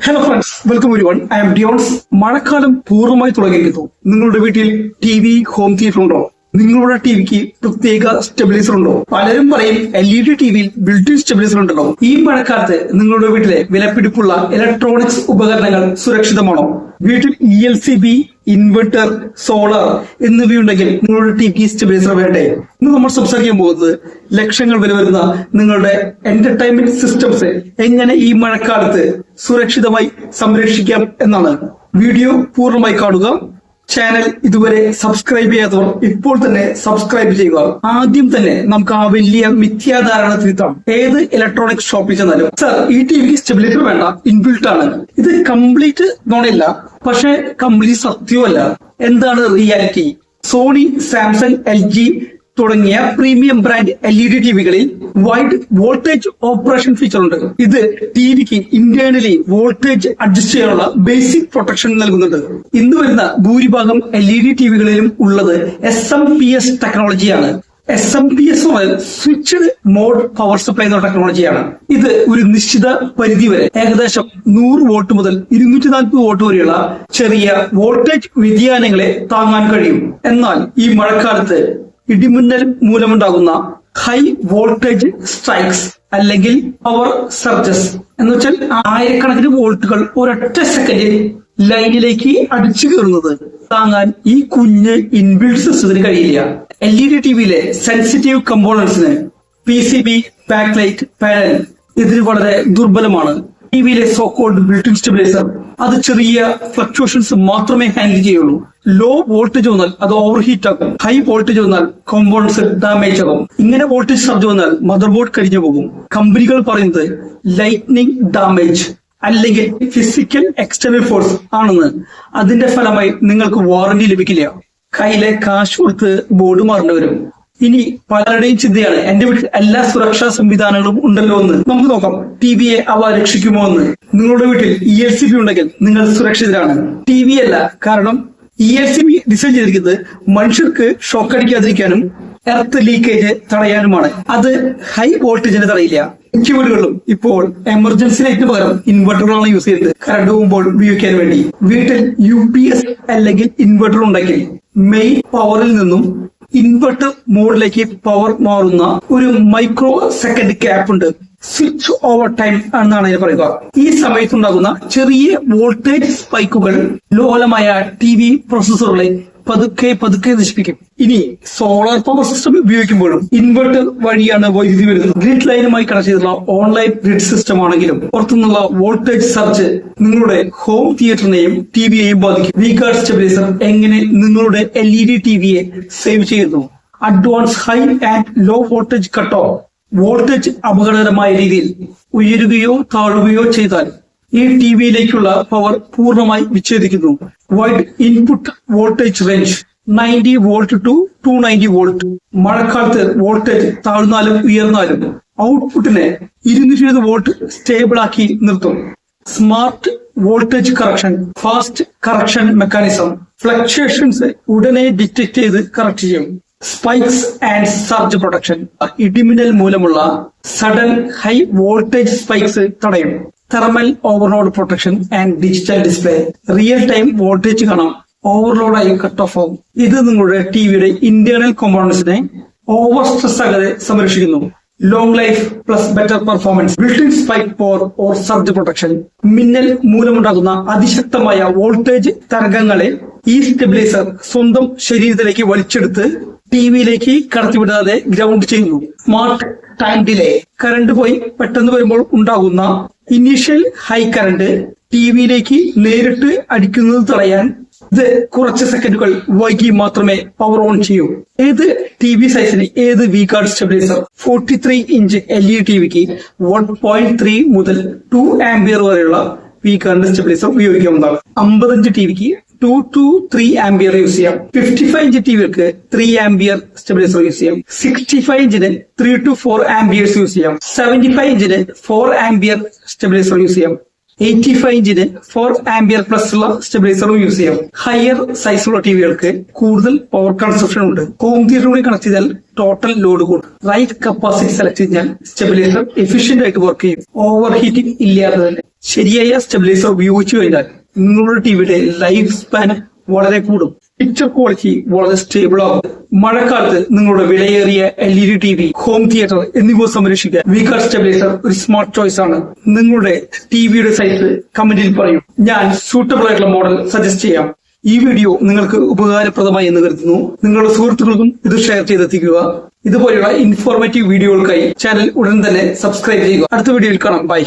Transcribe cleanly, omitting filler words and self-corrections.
Hello friends, welcome everyone. I'm ഡിയോൺസ്. മഴക്കാലം പൂർണ്ണമായി തുടങ്ങിയിരിക്കുന്നു. നിങ്ങളുടെ വീട്ടിൽ ടി വി, ഹോം തിയേറ്റർ ഉണ്ടോ? നിങ്ങളുടെ ടിവിക്ക് പ്രത്യേക സ്റ്റെബിലൈസർ ഉണ്ടോ? പലരും പറയും LED ടിവിയിൽ ബിൽറ്റ് ഇൻ സ്റ്റെബിലൈസർ ഉണ്ടല്ലോ. ഈ മഴക്കാലത്ത് നിങ്ങളുടെ വീട്ടിലെ വിലപിടിപ്പുള്ള ഇലക്ട്രോണിക്സ് ഉപകരണങ്ങൾ സുരക്ഷിതമാണോ? വീട്ടിൽ ELCB, ഇൻവെർട്ടർ, സോളാർ എന്നിവയുണ്ടെങ്കിൽ നിങ്ങളുടെ ടിവിക്ക് സ്റ്റെബിലൈസർ വേണ്ടേ? ഇന്ന് നമ്മൾ സംസാരിക്കാൻ പോകുന്നത് ലക്ഷങ്ങൾ വില വരുന്ന നിങ്ങളുടെ എന്റർടൈൻമെന്റ് സിസ്റ്റംസ് എങ്ങനെ ഈ മഴക്കാലത്ത് സുരക്ഷിതമായി സംരക്ഷിക്കാം എന്നാണ്. വീഡിയോ പൂർണ്ണമായി കാണുക. ചാനൽ ഇതുവരെ സബ്സ്ക്രൈബ് ചെയ്യാത്തവർ ഇപ്പോൾ തന്നെ സബ്സ്ക്രൈബ് ചെയ്യുക. ആദ്യം തന്നെ നമുക്ക് ആ വലിയ മിഥ്യാധാരണ തിരുത്താം. ഏത് ഇലക്ട്രോണിക് ഷോപ്പിൽ ചെന്നാലും സർ ഈ ടിവിക്ക് സ്റ്റെബിലൈസർ വേണ്ട, ഇൻബിൽട്ട് ആണ്. ഇത് കംപ്ലീറ്റ് നോണില്ല, പക്ഷെ കംപ്ലീറ്റ് സത്യവുമല്ല. എന്താണ് റിയാലിറ്റി? സോണി, സാംസങ്, LG തുടങ്ങിയ പ്രീമിയം ബ്രാൻഡ് LED ടിവികളിൽ വൈഡ് വോൾട്ടേജ് ഓപ്പറേഷൻ ഫീച്ചർ ഉണ്ട്. ഇത് ടിവിക്ക് ഇന്റേണലി വോൾട്ടേജ് അഡ്ജസ്റ്റ് ചെയ്യാനുള്ള ബേസിക് പ്രൊട്ടക്ഷൻ നൽകുന്നുണ്ട്. ഇന്ന് വരുന്ന ഭൂരിഭാഗം LED ടിവികളിലും ഉള്ളത് SMPS ടെക്നോളജിയാണ്. SMPS switched mode power supply എന്ന ടെക്നോളജിയാണ്. ഇത് ഒരു നിശ്ചിത പരിധി വരെ ഏകദേശം 100 വോൾട്ട് മുതൽ 240 വോൾട്ട് വരെയുള്ള ചെറിയ വോൾട്ടേജ് വ്യതിയാനങ്ങളെ താങ്ങാൻ കഴിയും. എന്നാൽ ഈ മഴക്കാലത്ത് ഇടിമിന്നൽ മൂലമുണ്ടാകുന്ന ഹൈ വോൾട്ടേജ് സ്ട്രൈക്സ് അല്ലെങ്കിൽ പവർ സർജസ് എന്ന് വെച്ചാൽ ആയിരക്കണക്കിന് വോൾട്ടുകൾ ഒരൊറ്റ സെക്കൻഡിൽ ലൈനിലേക്ക് അടിച്ചു കയറുന്നത് താങ്ങാൻ ഈ കുഞ്ഞ് ഇൻബിൽഡ് സിസ്റ്റത്തിന് കഴിയില്ല. LED ടിവിയിലെ സെൻസിറ്റീവ് കമ്പോണൻസിന് PCB, ബാക്ക്ലൈറ്റ്, പാനൽ ഇതിന് വളരെ ദുർബലമാണ്. ടിവിയിലെ സോ കോൾഡ് ബിൽറ്റ്-ഇൻ സ്റ്റെബിലൈസർ അത് ചെറിയ ഫ്ലക്ച്വേഷൻസ് മാത്രമേ ഹാൻഡിൽ ചെയ്യുള്ളൂ. ലോ വോൾട്ടേജ് വന്നാൽ അത് ഓവർ ഹീറ്റ് ആകും. ഹൈ വോൾട്ടേജ് വന്നാൽ കോമ്പൗണ്ട്സ് ഡാമേജ് ആകും. ഇങ്ങനെ വോൾട്ടേജ് സർജ് വന്നാൽ മദർ ബോർഡ് കരിഞ്ഞു പോകും. കമ്പനികൾ പറയുന്നത് ലൈറ്റ്നിങ് ഡാമേജ് അല്ലെങ്കിൽ ഫിസിക്കൽ എക്സ്റ്റേണൽ ഫോഴ്സ് ആണെന്ന്. അതിന്റെ ഫലമായി നിങ്ങൾക്ക് വാറന്റി ലഭിക്കില്ല. കയ്യിലെ കാശ് കൊടുത്ത് ബോർഡ് മാറേണ്ടി വരും. ഇനി പലരുടെയും ചിന്തയാണ് എന്റെ വീട്ടിൽ എല്ലാ സുരക്ഷാ സംവിധാനങ്ങളും ഉണ്ടല്ലോ എന്ന്. നമുക്ക് നോക്കാം ടിവിയെ അവ രക്ഷിക്കുമോ എന്ന്. നിങ്ങളുടെ വീട്ടിൽ ELCB ഉണ്ടെങ്കിൽ നിങ്ങൾ സുരക്ഷിതരാണ്. TV അല്ല, കാരണം ELCB ഡിസൈൻ ചെയ്തിരിക്കുന്നത് മനുഷ്യർക്ക് ഷോക്ക് അടിക്കാതിരിക്കാനും എർത്ത് ലീക്കേജ് തടയാനുമാണ്. അത് ഹൈ വോൾട്ടേജിനെ തടയില്ല. മിക്ക വീടുകളിലും ഇപ്പോൾ എമർജൻസി ലൈറ്റിന് പകരം ഇൻവെർട്ടറുകളാണ് യൂസ് ചെയ്യുന്നത്, കറണ്ട് പോകുമ്പോൾ ഉപയോഗിക്കാൻ വേണ്ടി. വീട്ടിൽ UPS അല്ലെങ്കിൽ ഇൻവെർട്ടർ ഉണ്ടെങ്കിൽ മെയിൻ പവറിൽ നിന്നും ഇൻവെർട്ടർ മോഡിലേക്ക് പവർ മാറുന്ന ഒരു മൈക്രോ സെക്കൻഡ് ഗ്യാപ്പ് ഉണ്ട്. സ്വിച്ച് ഓവർ ടൈം എന്നാണ് ഇതിന് പറയുക. ഈ സമയത്തുണ്ടാകുന്ന ചെറിയ വോൾട്ടേജ് സ്പൈക്കുകൾ ലോലമായ TV പ്രോസസ്സറുകളെ പതുക്കെ പതുക്കെ നശിപ്പിക്കും. ഇനി സോളാർ പവർ സിസ്റ്റം ഉപയോഗിക്കുമ്പോഴും ഇൻവെർട്ടർ വഴിയാണ് വൈദ്യുതി വരുന്നത്. ഗ്രിഡ് ലൈനുമായി കണക്ട് ചെയ്തിട്ടുള്ള ഓൺലൈൻ ഗ്രിഡ് സിസ്റ്റം ആണെങ്കിലും പുറത്തുനിന്നുള്ള വോൾട്ടേജ് സർജ് നിങ്ങളുടെ ഹോം തിയേറ്ററിനെയും ടിവിയെയും ബാധിക്കും. V-ഗാർഡ് സ്റ്റെബിലൈസർ എങ്ങനെ നിങ്ങളുടെ LED ടിവിയെ സേവ് ചെയ്യുന്നു? Advance high and low voltage cut off. Voltage അപകടകരമായ രീതിയിൽ ഉയരുകയോ താഴുകയോ ചെയ്താൽ ഈ ടിവിയിലേക്കുള്ള പവർ പൂർണ്ണമായി വിച്ഛേദിക്കുന്നു. Wide input voltage range 90 volt to 290 volt. മഴക്കാലത്ത് വോൾട്ടേജ് താഴ്ന്നാലും ഉയർന്നാലും ഔട്ട്പുട്ടിനെ 220 വോൾട്ട് സ്റ്റേബിൾ ആക്കി നിർത്തും. Smart voltage correction, fast correction mechanism. Fluctuations ഉടനെ ഡിറ്റക്ട് ചെയ്ത് കറക്റ്റ് ചെയ്യും. Spikes and surge protection. ഇടിമിന്നൽ മൂലമുള്ള സഡൻ ഹൈ വോൾട്ടേജ് സ്പൈക്സ് തടയും. Thermal overload protection and digital display. Real time voltage കാണാം, ഓവർലോഡായി കട്ട് ഓഫ് ആവും. ഇത് നിങ്ങളുടെ ടിവിയുടെ ഇന്റേണൽ കോമ്പോണൻസിനെ ഓവർ സ്ട്രെസ് ആകാതെ സംരക്ഷിക്കുന്നു. Long life plus better performance. Built-in spike power or surge protection. മിന്നൽ മൂലമുണ്ടാകുന്ന അതിശക്തമായ വോൾട്ടേജ് തരംഗങ്ങളെ ഈ സ്റ്റെബിലൈസർ സ്വന്തം ശരീരത്തിലേക്ക് വലിച്ചെടുത്ത് ടിവിയിലേക്ക് കടത്തിവിടാതെ ഗ്രൗണ്ട് ചെയ്യുന്നു. Smart time delay. കറണ്ട് പോയി പെട്ടെന്ന് വരുമ്പോൾ ഉണ്ടാകുന്ന ഇനീഷ്യൽ ഹൈ കറണ്ട് ടിവിയിലേക്ക് നേരിട്ട് അടിക്കുന്നത് തടയാൻ ഇത് കുറച്ച് സെക്കൻഡുകൾ വൈകി മാത്രമേ പവർ ഓൺ ചെയ്യൂ. ഏത് TV സൈസിന് ഏത് V-ഗാർഡ് സ്റ്റെബിലൈസർ? 43 ഇഞ്ച് LED ടിവിക്ക് 1.3 മുതൽ 2 ആംപിയർ വരെയുള്ള V-ഗാർഡ് സ്റ്റെബിലൈസർ ഉപയോഗിക്കാവുന്നതാണ്. 55 ടിവിക്ക് 2 to 3 ആംപിയർ യൂസ് ചെയ്യാം. 55 ഇഞ്ച് ടിവിക്ക് 3 ആംപിയർ സ്റ്റെബിലൈസർ യൂസ് ചെയ്യാം. 65 ഇഞ്ചിന് 3 to 4 ആംപിയേഴ്സ് യൂസ് ചെയ്യാം. 75 ഇഞ്ചിന് 4 ആംപിയർ സ്റ്റെബിലൈസർ യൂസ് ചെയ്യാം. 85 ഇഞ്ചിന് 4 ആംപിയർ പ്ലസ് ഉള്ള സ്റ്റെബിലൈസറും യൂസ് ചെയ്യാം. ഹയർ സൈസുള്ള ടിവികൾക്ക് കൂടുതൽ പവർ കൺസപ്ഷൻ ഉണ്ട്. ഹോം തിയേറ്റർ കൂടി കണക്ട് ചെയ്താൽ ടോട്ടൽ ലോഡ് കൂടും. റൈറ്റ് കപ്പാസിറ്റി സെലക്ട് ചെയ്താൽ സ്റ്റെബിലൈസർ എഫിഷ്യന്റ് ആയിട്ട് വർക്ക് ചെയ്യും. ഓവർ ഹീറ്റിംഗ് ഇല്ലാതെ തന്നെ. ശരിയായ സ്റ്റെബിലൈസർ ഉപയോഗിച്ചു കഴിഞ്ഞാൽ നിങ്ങളുടെ ടിവിയുടെ ലൈഫ് സ്പാൻ വളരെ കൂടും. പിക്ചർ ക്വാളിറ്റി വളരെ സ്റ്റേബിൾ ആകും. മഴക്കാലത്ത് നിങ്ങളുടെ വിലയേറിയ LED TV, ഹോം തിയേറ്റർ എന്നിവ സംരക്ഷിക്കാൻ വികാസ് സ്റ്റെബിലൈസർ ഒരു സ്മാർട്ട് ചോയ്സ് ആണ്. നിങ്ങളുടെ ടിവിയുടെ സൈസ് കമന്റിൽ പറയൂ, ഞാൻ സൂട്ടബിൾ ആയിട്ടുള്ള മോഡൽ സജസ്റ്റ് ചെയ്യാം. ഈ വീഡിയോ നിങ്ങൾക്ക് ഉപകാരപ്രദമായി എന്ന് കരുതുന്നു. നിങ്ങളുടെ സുഹൃത്തുക്കൾക്കും ഇത് ഷെയർ ചെയ്തെത്തിക്കുക. ഇതുപോലെയുള്ള ഇൻഫോർമേറ്റീവ് വീഡിയോകൾക്കായി ചാനൽ ഉടൻ തന്നെ സബ്സ്ക്രൈബ് ചെയ്യുക. അടുത്ത വീഡിയോയിൽ കാണാം. ബൈ.